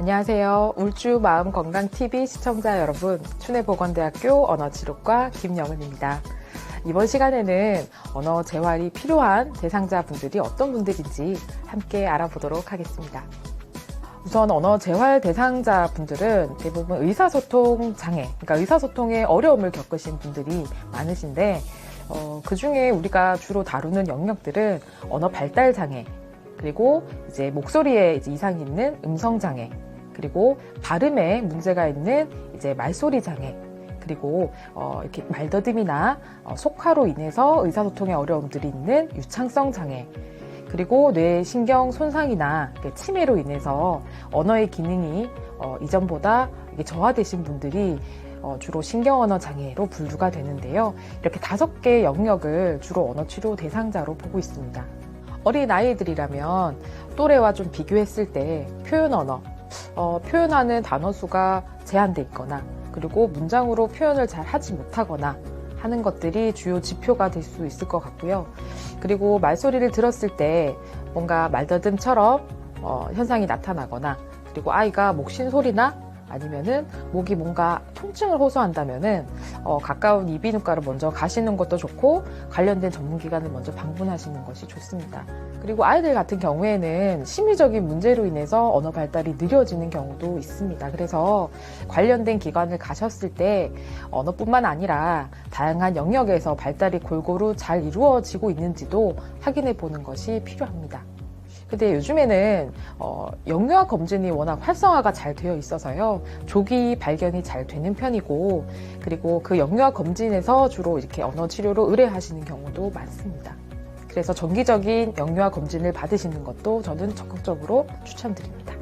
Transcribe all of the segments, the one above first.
안녕하세요. 울주 마음건강TV 시청자 여러분, 춘해보건대학교 언어치료과 김영은입니다. 이번 시간에는 언어 재활이 필요한 대상자분들이 어떤 분들인지 함께 알아보도록 하겠습니다. 우선 언어 재활 대상자분들은 대부분 의사소통 장애, 그러니까 의사소통에 어려움을 겪으신 분들이 많으신데 그 중에 우리가 주로 다루는 영역들은 언어 발달 장애, 그리고 이제 목소리에 이제 이상이 있는 음성 장애, 그리고 발음에 문제가 있는 이제 말소리 장애, 그리고 이렇게 말더듬이나 속화로 인해서 의사소통에 어려움들이 있는 유창성 장애, 그리고 뇌신경 손상이나 치매로 인해서 언어의 기능이 이전보다 저하되신 분들이 주로 신경언어 장애로 분류가 되는데요. 이렇게 5개 영역을 주로 언어치료 대상자로 보고 있습니다. 어린 아이들이라면 또래와 좀 비교했을 때 표현 언어, 표현하는 단어 수가 제한돼 있거나, 그리고 문장으로 표현을 잘 하지 못하거나 하는 것들이 주요 지표가 될 수 있을 것 같고요. 그리고 말소리를 들었을 때 뭔가 말더듬처럼 현상이 나타나거나, 그리고 아이가 목쉰 소리나 아니면은 목이 뭔가 통증을 호소한다면은 가까운 이비인후과를 먼저 가시는 것도 좋고, 관련된 전문기관을 먼저 방문하시는 것이 좋습니다. 그리고 아이들 같은 경우에는 심리적인 문제로 인해서 언어 발달이 느려지는 경우도 있습니다. 그래서 관련된 기관을 가셨을 때 언어뿐만 아니라 다양한 영역에서 발달이 골고루 잘 이루어지고 있는지도 확인해 보는 것이 필요합니다. 근데 요즘에는 영유아 검진이 워낙 활성화가 잘 되어 있어서요, 조기 발견이 잘 되는 편이고, 그리고 그 영유아 검진에서 주로 이렇게 언어 치료로 의뢰하시는 경우도 많습니다. 그래서 정기적인 영유아 검진을 받으시는 것도 저는 적극적으로 추천드립니다.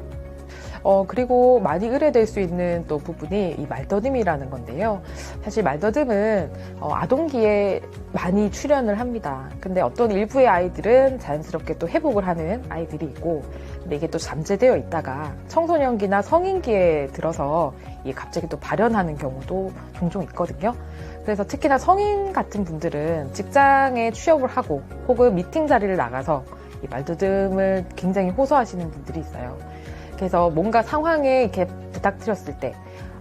그리고 많이 의뢰될 수 있는 또 부분이 이 말더듬이라는 건데요. 사실 말더듬은 아동기에 많이 출현을 합니다. 근데 어떤 일부의 아이들은 자연스럽게 또 회복을 하는 아이들이 있고, 근데 이게 또 잠재되어 있다가 청소년기나 성인기에 들어서 이게 갑자기 또 발현하는 경우도 종종 있거든요. 그래서 특히나 성인 같은 분들은 직장에 취업을 하고 혹은 미팅 자리를 나가서 이 말더듬을 굉장히 호소하시는 분들이 있어요. 그래서 뭔가 상황에 이렇게 부탁드렸을 때,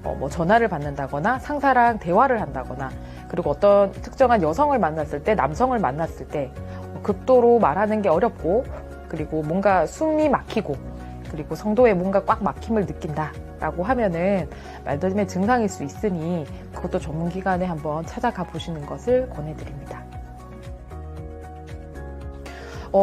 뭐 전화를 받는다거나 상사랑 대화를 한다거나, 그리고 어떤 특정한 여성을 만났을 때, 남성을 만났을 때 극도로 말하는 게 어렵고, 그리고 뭔가 숨이 막히고, 그리고 성도에 뭔가 꽉 막힘을 느낀다라고 하면은 말더듬의 증상일 수 있으니 그것도 전문기관에 한번 찾아가 보시는 것을 권해드립니다.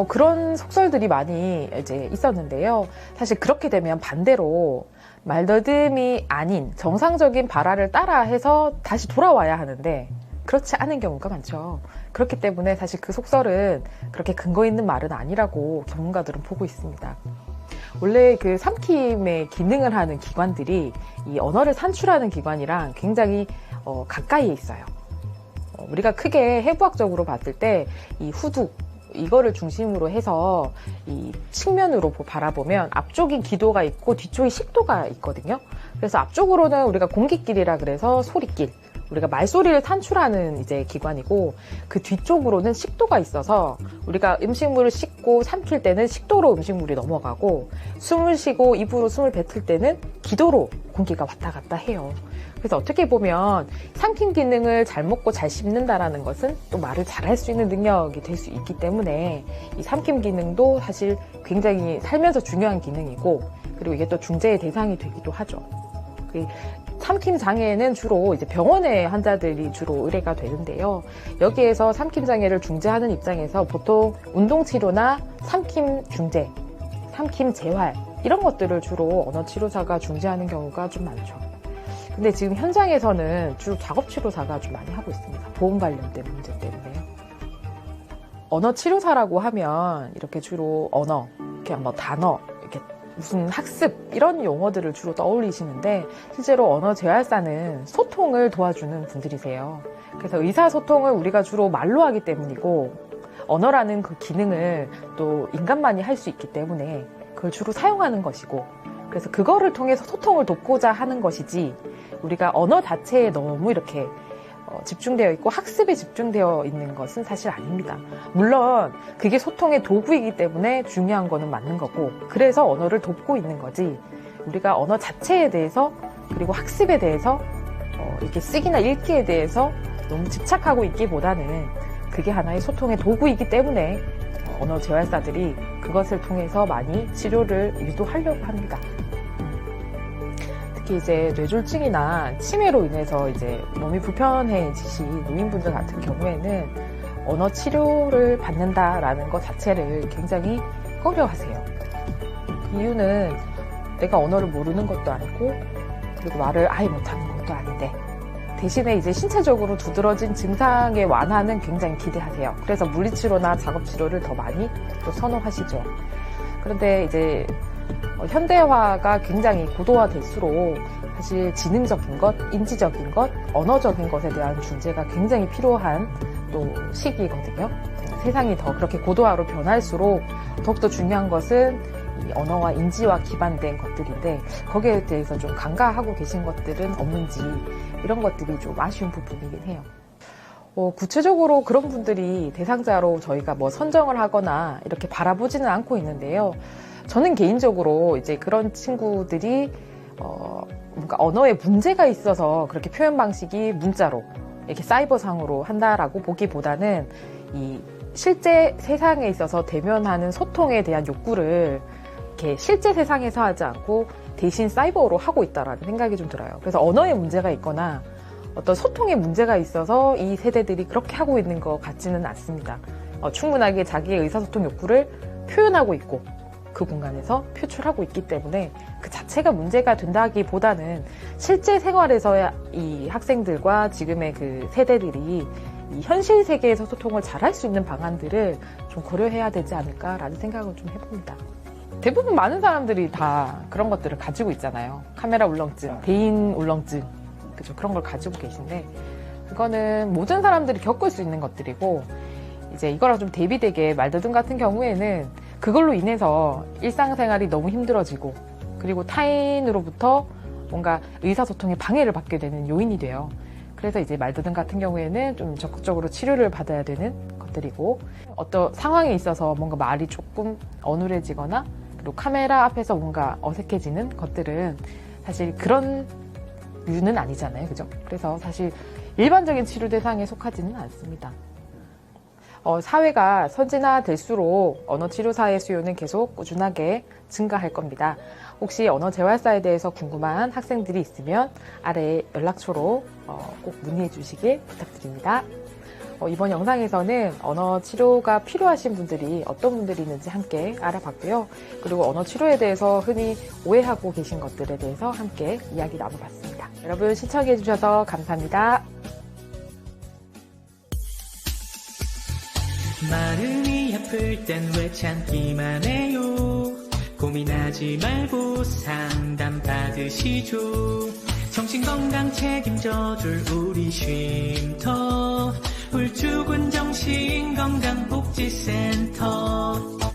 그런 속설들이 많이 이제 있었는데요. 사실 그렇게 되면 반대로 말더듬이 아닌 정상적인 발화를 따라해서 다시 돌아와야 하는데 그렇지 않은 경우가 많죠. 그렇기 때문에 사실 그 속설은 그렇게 근거 있는 말은 아니라고 전문가들은 보고 있습니다. 원래 그 삼킴의 기능을 하는 기관들이 이 언어를 산출하는 기관이랑 굉장히 가까이에 있어요. 우리가 크게 해부학적으로 봤을 때 이 후두, 이거를 중심으로 해서 이 측면으로 바라보면 앞쪽이 기도가 있고 뒤쪽이 식도가 있거든요. 그래서 앞쪽으로는 우리가 공기길이라 그래서 소리길, 우리가 말소리를 산출하는 이제 기관이고, 그 뒤쪽으로는 식도가 있어서 우리가 음식물을 씹고 삼킬 때는 식도로 음식물이 넘어가고, 숨을 쉬고 입으로 숨을 뱉을 때는 기도로 공기가 왔다 갔다 해요. 그래서 어떻게 보면 삼킴 기능을 잘 먹고 잘 씹는다라는 것은 또 말을 잘 할 수 있는 능력이 될 수 있기 때문에 이 삼킴 기능도 사실 굉장히 살면서 중요한 기능이고, 그리고 이게 또 중재의 대상이 되기도 하죠. 삼킴 장애는 주로 이제 병원의 환자들이 주로 의뢰가 되는데요. 여기에서 삼킴 장애를 중재하는 입장에서 보통 운동치료나 삼킴 중재, 삼킴 재활 이런 것들을 주로 언어치료사가 중재하는 경우가 좀 많죠. 근데 지금 현장에서는 주로 작업치료사가 좀 많이 하고 있습니다. 보험 관련된 문제 때문에요. 언어치료사라고 하면 이렇게 주로 언어, 그냥 뭐 단어, 이렇게 무슨 학습 이런 용어들을 주로 떠올리시는데, 실제로 언어재활사는 소통을 도와주는 분들이세요. 그래서 의사소통을 우리가 주로 말로 하기 때문이고, 언어라는 그 기능을 또 인간만이 할 수 있기 때문에 그걸 주로 사용하는 것이고, 그래서 그거를 통해서 소통을 돕고자 하는 것이지, 우리가 언어 자체에 너무 이렇게 집중되어 있고 학습에 집중되어 있는 것은 사실 아닙니다. 물론 그게 소통의 도구이기 때문에 중요한 거는 맞는 거고, 그래서 언어를 돕고 있는 거지, 우리가 언어 자체에 대해서 그리고 학습에 대해서 이렇게 쓰기나 읽기에 대해서 너무 집착하고 있기보다는 그게 하나의 소통의 도구이기 때문에 언어 재활사들이 그것을 통해서 많이 치료를 유도하려고 합니다. 특히 이제 뇌졸중이나 치매로 인해서 이제 몸이 불편해지신 노인분들 같은 경우에는 언어 치료를 받는다라는 것 자체를 굉장히 꺼려하세요. 이유는 내가 언어를 모르는 것도 아니고 그리고 말을 아예 못하는 것도 아닌데 대신에 이제 신체적으로 두드러진 증상의 완화는 굉장히 기대하세요. 그래서 물리치료나 작업치료를 더 많이 또 선호하시죠. 그런데 이제 현대화가 굉장히 고도화될수록 사실 지능적인 것, 인지적인 것, 언어적인 것에 대한 중재가 굉장히 필요한 또 시기거든요. 세상이 더 그렇게 고도화로 변할수록 더욱더 중요한 것은 이 언어와 인지와 기반된 것들인데 거기에 대해서 좀 간과하고 계신 것들은 없는지 이런 것들이 좀 아쉬운 부분이긴 해요. 구체적으로 그런 분들이 대상자로 저희가 뭐 선정을 하거나 이렇게 바라보지는 않고 있는데요. 저는 개인적으로 이제 그런 친구들이 뭔가 언어에 문제가 있어서 그렇게 표현 방식이 문자로 이렇게 사이버상으로 한다라고 보기보다는 이 실제 세상에 있어서 대면하는 소통에 대한 욕구를 이렇게 실제 세상에서 하지 않고 대신 사이버로 하고 있다라는 생각이 좀 들어요. 그래서 언어에 문제가 있거나 어떤 소통에 문제가 있어서 이 세대들이 그렇게 하고 있는 것 같지는 않습니다. 충분하게 자기의 의사소통 욕구를 표현하고 있고 그 공간에서 표출하고 있기 때문에 그 자체가 문제가 된다기보다는 실제 생활에서 이 학생들과 지금의 그 세대들이 이 현실 세계에서 소통을 잘할 수 있는 방안들을 좀 고려해야 되지 않을까라는 생각을 좀 해봅니다. 대부분 많은 사람들이 다 그런 것들을 가지고 있잖아요. 카메라 울렁증, 대인 울렁증, 그죠? 그런 걸 가지고 계신데 그거는 모든 사람들이 겪을 수 있는 것들이고 이제 이거랑 좀 대비되게 말더듬 같은 경우에는 그걸로 인해서 일상생활이 너무 힘들어지고 그리고 타인으로부터 뭔가 의사소통에 방해를 받게 되는 요인이 돼요. 그래서 이제 말더듬 같은 경우에는 좀 적극적으로 치료를 받아야 되는 것들이고 어떤 상황에 있어서 뭔가 말이 조금 어눌해지거나 그리고 카메라 앞에서 뭔가 어색해지는 것들은 사실 그런 류는 아니잖아요. 그죠? 그래서 사실 일반적인 치료 대상에 속하지는 않습니다. 사회가 선진화될수록 언어치료사의 수요는 계속 꾸준하게 증가할 겁니다. 혹시 언어재활사에 대해서 궁금한 학생들이 있으면 아래 연락처로 꼭 문의해 주시길 부탁드립니다. 이번 영상에서는 언어치료가 필요하신 분들이 어떤 분들이 있는지 함께 알아봤고요. 그리고 언어치료에 대해서 흔히 오해하고 계신 것들에 대해서 함께 이야기 나눠봤습니다. 여러분 시청해 주셔서 감사합니다. 마음이 아플 땐 왜 참기만 해요. 고민하지 말고 상담 받으시죠. 정신건강 책임져줄 우리 쉼터 울주군 정신건강복지센터.